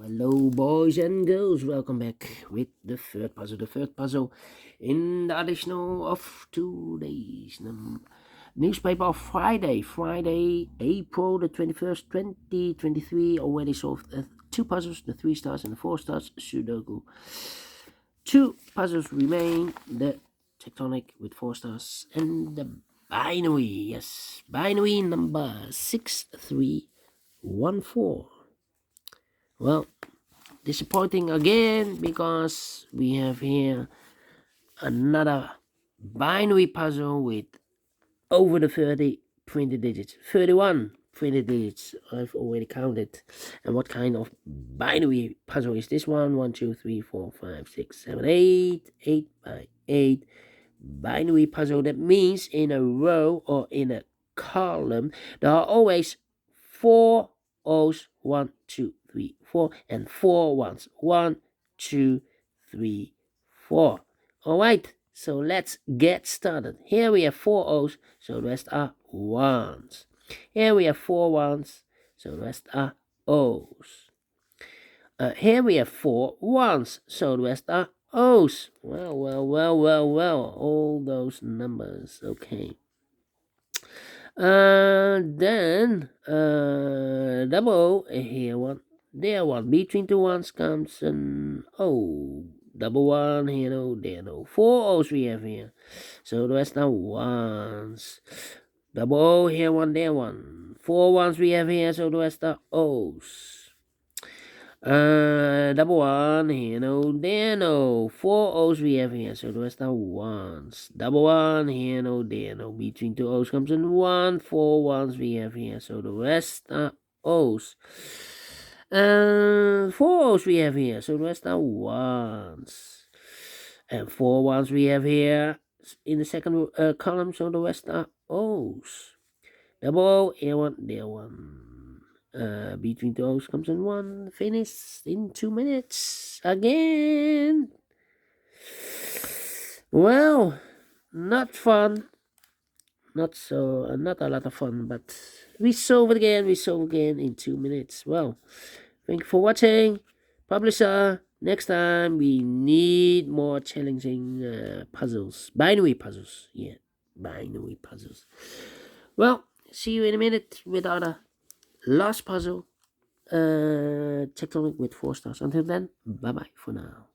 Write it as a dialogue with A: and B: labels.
A: Hello boys and girls, welcome back with the third puzzle in the additional of today's newspaper of Friday, April the 21st, 2023. Already solved two puzzles, the 3 stars and the 4 stars Sudoku. Two puzzles remain, the tectonic with 4 stars and the binary, binary number 6314. Well, disappointing again because we have here another binary puzzle with over the 30 printed digits. 31 printed digits, I've already counted. And what kind of binary puzzle is this one? 1, 2, 3, 4, 5, 6, 7, 8. 8 by 8 binary puzzle. That means in a row or in a column there are always 4 O's, 1, 2, 3, 4, and 4 ones. 1, 2, 3, 4. Alright, so let's get started. Here we have 4 O's, so the rest are ones. Here we have 4 ones, so the rest are O's. Here we have 4 ones, so the rest are O's. Well, all those numbers, okay. Then double O, here one, there one. Between two ones comes an O. Double one, here no, there no. 4 O's we have here, so the rest are ones. Double O, here one, there one. 4 ones we have here, so the rest are O's. Double one, here no, there no. 4 O's we have here, so the rest are ones. Double one, here no, there no. Between two O's comes in 1. 4 ones we have here, so the rest are O's. 4 O's we have here, so the rest are ones. And 4 ones we have here in the second column, so the rest are O's. Double O, here one, there one. Between those comes in 1. Finish in 2 minutes again. Well, not fun, not a lot of fun, but we solve it again in 2 minutes. Well, thank you for watching. Publisher, next time we need more challenging puzzles, binary puzzles. Binary puzzles. Well, see you in a minute with other last puzzle, tectonic with 4 stars. Until then, bye bye for now.